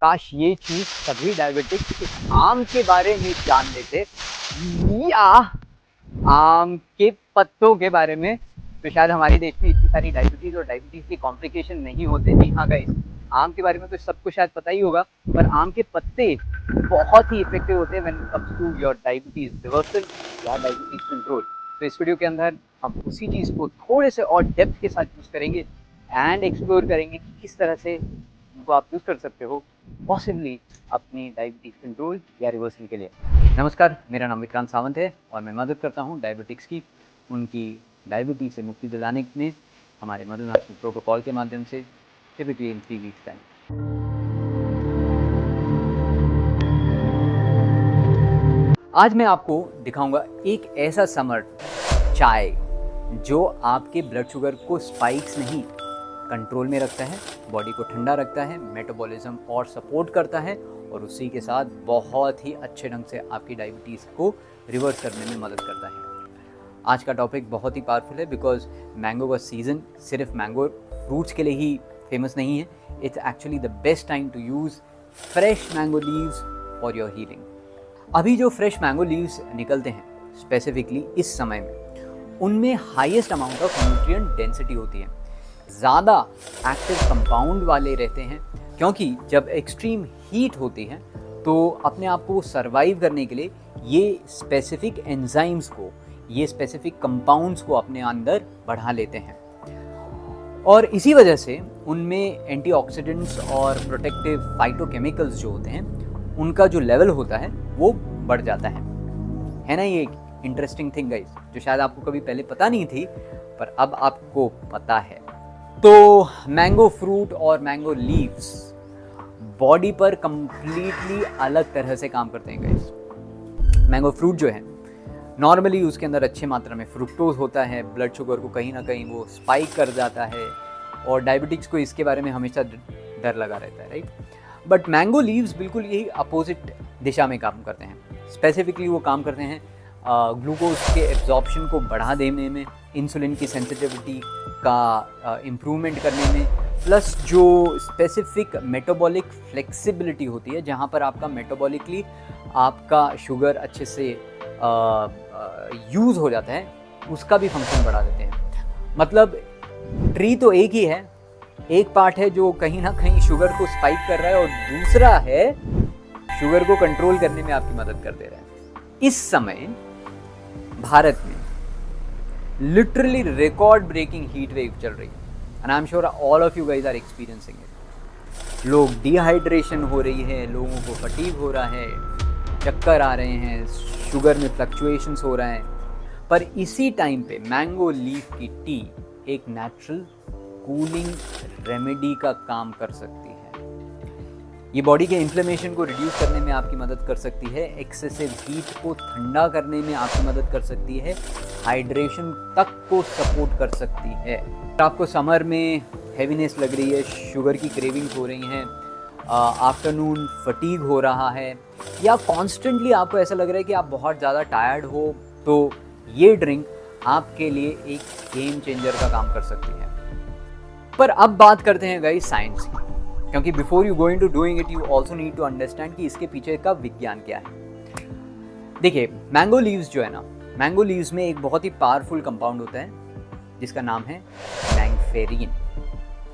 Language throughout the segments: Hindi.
काश ये चीज सभी डायबिटिक्स इस आम के बारे में जान लेते या आम के पत्तों के बारे में, तो शायद हमारे देश में इतनी सारी डायबिटीज और डायबिटीज के कॉम्प्लिकेशन नहीं होते। जी हाँ गाइस, आम के बारे में तो सबको शायद पता ही होगा, पर आम के पत्ते बहुत ही इफेक्टिव होते हैं when it comes to your diabetes reversal या डायबिटीज कंट्रोल। तो इस वीडियो के अंदर हम उसी चीज को थोड़े से और डेप्थ के साथ यूज करेंगे एंड एक्सप्लोर करेंगे कि किस तरह से वो आप यूज कर सकते हो पॉसिबली अपनी डायबिटीज कंट्रोल या रिवर्सल के लिए। नमस्कार, मेरा नाम विक्रांत सावंत है और मैं मदद करता हूँ डायबिटिक्स की उनकी डायबिटीज से मुक्ति दिलाने में हमारे मदद प्रोटोकॉल के माध्यम से, टिपिकली इन 3 वीक्स टाइम। आज मैं आपको दिखाऊंगा एक ऐसा समर चाय जो आपके ब्लड शुगर को स्पाइक्स नहीं कंट्रोल में रखता है, बॉडी को ठंडा रखता है, मेटाबॉलिज्म और सपोर्ट करता है और उसी के साथ बहुत ही अच्छे ढंग से आपकी डायबिटीज़ को रिवर्स करने में मदद करता है। आज का टॉपिक बहुत ही पावरफुल है बिकॉज मैंगो का सीज़न सिर्फ मैंगो फ्रूट्स के लिए ही फेमस नहीं है। It's actually the best time to use fresh mango leaves for your healing. अभी जो फ्रेश मैंगो लीव्स निकलते हैं स्पेसिफिकली इस समय में, उनमें highest amount of nutrient density होती है, ज़्यादा एक्टिव कंपाउंड वाले रहते हैं, क्योंकि जब एक्सट्रीम हीट होती है तो अपने आप को सर्वाइव करने के लिए ये स्पेसिफिक एंजाइम्स को, ये स्पेसिफिक कंपाउंड्स को अपने अंदर बढ़ा लेते हैं और इसी वजह से उनमें एंटीऑक्सीडेंट्स और प्रोटेक्टिव फाइटोकेमिकल्स जो होते हैं उनका जो लेवल होता है वो बढ़ जाता है ना। ये एक इंटरेस्टिंग थिंग गाइस जो शायद आपको कभी पहले पता नहीं थी पर अब आपको पता है। तो मैंगो फ्रूट और मैंगो लीव्स बॉडी पर कंप्लीटली अलग तरह से काम करते हैं गाइस। मैंगो फ्रूट जो है नॉर्मली उसके अंदर अच्छे मात्रा में फ्रुक्टोज होता है, ब्लड शुगर को कहीं ना कहीं वो स्पाइक कर जाता है और डायबिटिक्स को इसके बारे में हमेशा डर लगा रहता है, राइट। बट मैंगो लीव्स बिल्कुल यही अपोजिट दिशा में काम करते हैं। स्पेसिफिकली वो काम करते हैं ग्लूकोज के एब्जॉर्प्शन को बढ़ा देने में, इंसुलिन की सेंसिटिविटी का इम्प्रूवमेंट करने में, प्लस जो स्पेसिफिक मेटाबॉलिक फ्लेक्सिबिलिटी होती है जहाँ पर आपका मेटाबॉलिकली आपका शुगर अच्छे से यूज़ हो जाता है, उसका भी फंक्शन बढ़ा देते हैं। मतलब ट्री तो एक ही है, एक पार्ट है जो कहीं ना कहीं शुगर को स्पाइक कर रहा है और दूसरा है शुगर को कंट्रोल करने में आपकी मदद कर दे रहा है। इस समय भारत में literally record breaking heat wave चल रही है and I am sure all of you guys are experiencing it. लोग डिहाइड्रेशन हो रही है, लोगों को फटीग हो रहा है, चक्कर आ रहे हैं, शुगर में फ्लक्चुएशंस हो रहा है। पर इसी टाइम पे मैंगो लीफ की टी एक नेचुरल कूलिंग रेमेडी का काम कर सकती है। ये बॉडी के इन्फ्लेमेशन को रिड्यूस करने में आपकी मदद कर सकती है, एक्सेसिव हीट को ठंडा करने में आपकी मदद कर सकती है, हाइड्रेशन तक को सपोर्ट कर सकती है। आपको समर में हैवीनेस लग रही है, शुगर की क्रेविंग्स हो रही हैं, आफ्टरनून फटीग हो रहा है या कॉन्स्टेंटली आपको ऐसा लग रहा है कि आप बहुत ज़्यादा टायर्ड हो, तो ये ड्रिंक आपके लिए एक गेम चेंजर का काम कर सकती है। पर अब बात करते हैं गाइस साइंस की, क्योंकि before you going to doing it you also need to understand कि इसके पीछे का विज्ञान क्या है। देखिए, मैंगो लीव्स जो है ना, मैंगो लीव्स में एक बहुत ही पावरफुल कंपाउंड होता है जिसका नाम है मैंगफेरिन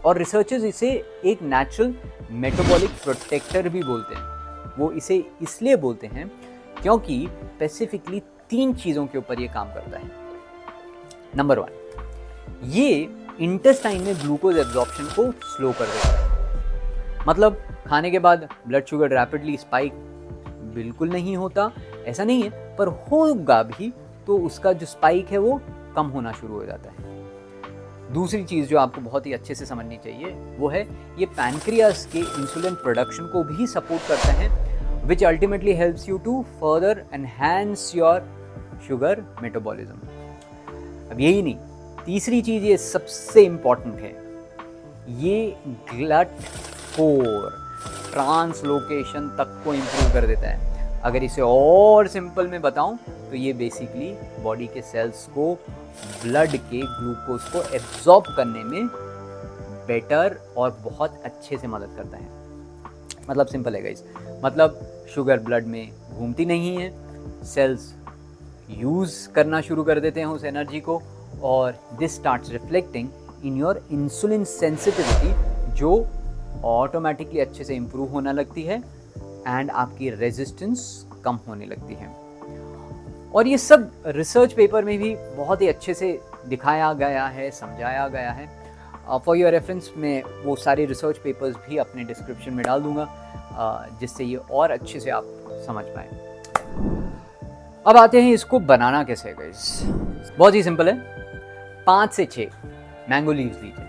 और रिसर्चर्स इसे एक नेचुरल मेटाबॉलिक प्रोटेक्टर भी बोलते हैं। वो इसे इसलिए बोलते हैं क्योंकि स्पेसिफिकली 3 चीज़ों के ऊपर ये काम करता है। नंबर 1, ये इंटेस्टाइन में ग्लूकोज एब्जॉर्प्शन को स्लो कर देता है। मतलब खाने के बाद ब्लड शुगर रैपिडली स्पाइक बिल्कुल नहीं होता, ऐसा नहीं है, पर होगा भी तो उसका जो स्पाइक है वो कम होना शुरू हो जाता है। दूसरी चीज़ जो आपको बहुत ही अच्छे से समझनी चाहिए वो है ये पैनक्रियास के इंसुलिन प्रोडक्शन को भी सपोर्ट करता है, which ultimately helps you to further enhance your sugar metabolism. अब यही नहीं, तीसरी चीज़ ये सबसे इम्पॉर्टेंट है, ये GLUT4 ट्रांसलोकेशन तक को इम्प्रूव कर देता है। अगर इसे और सिंपल में बताऊं तो ये बेसिकली बॉडी के सेल्स को ब्लड के ग्लूकोज को एब्जॉर्ब करने में बेटर और बहुत अच्छे से मदद करता है। मतलब सिंपल है गाइस, मतलब शुगर ब्लड में घूमती नहीं है, सेल्स यूज़ करना शुरू कर देते हैं उस एनर्जी को, और this starts reflecting in your insulin sensitivity, जो ऑटोमेटिकली अच्छे से इम्प्रूव होने लगती है एंड आपकी रेजिस्टेंस कम होने लगती है। और ये सब रिसर्च पेपर में भी बहुत ही अच्छे से दिखाया गया है, समझाया गया है। फॉर योर रेफरेंस मैं वो सारे रिसर्च पेपर्स भी अपने डिस्क्रिप्शन में डाल दूंगा, जिससे ये और अच्छे से आप समझ पाएँ। अब आते हैं इसको बनाना कैसे है गाइस। बहुत ही सिंपल है। 5 से 6 मैंगो लीव्स लीजिए,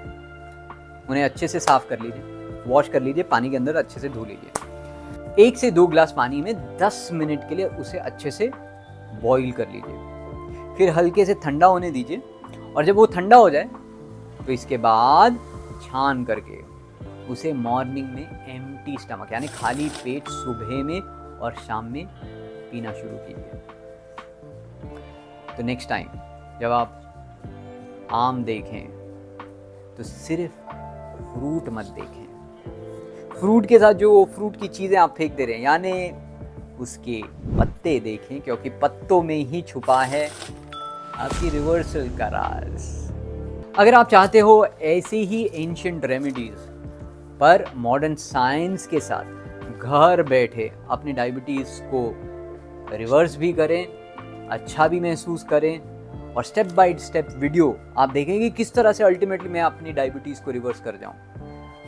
उन्हें अच्छे से साफ कर लीजिए, वॉश कर लीजिए, पानी के अंदर अच्छे से धो लीजिए। 1 से 2 ग्लास पानी में 10 मिनट के लिए उसे अच्छे से बॉईल कर लीजिए, फिर हल्के से ठंडा होने दीजिए, और जब वो ठंडा हो जाए तो इसके बाद छान करके उसे मॉर्निंग में एम्प्टी स्टमक यानी खाली पेट सुबह में और शाम में पीना शुरू कीजिए। तो नेक्स्ट टाइम जब आप आम देखें तो सिर्फ फ्रूट मत देखें, फ्रूट के साथ जो फ्रूट की चीज़ें आप फेंक दे रहे हैं यानी उसके पत्ते देखें, क्योंकि पत्तों में ही छुपा है आपकी रिवर्सल का राज। अगर आप चाहते हो ऐसी ही एंशिएंट रेमेडीज पर मॉडर्न साइंस के साथ घर बैठे अपनी डायबिटीज़ को रिवर्स भी करें, अच्छा भी महसूस करें, और स्टेप बाय स्टेप वीडियो आप देखेंगे किस तरह से अल्टीमेटली मैं अपनी डायबिटीज़ को रिवर्स कर जाऊं।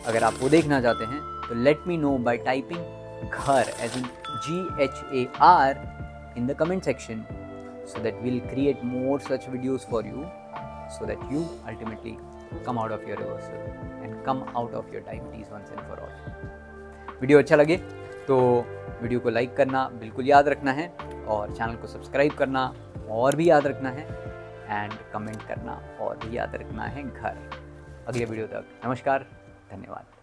अगर आप वो देखना चाहते हैं तो let me know by typing घर as in GHAR in the comment section, so that we'll create more such videos for you, so that you ultimately come out of your reversal and come out of your diabetes once and for all। Video अच्छा लगे तो वीडियो को लाइक करना बिल्कुल याद रखना है, और चैनल को सब्सक्राइब करना और भी याद रखना है, एंड कमेंट करना और भी याद रखना है घर। अगले वीडियो तक नमस्कार, धन्यवाद।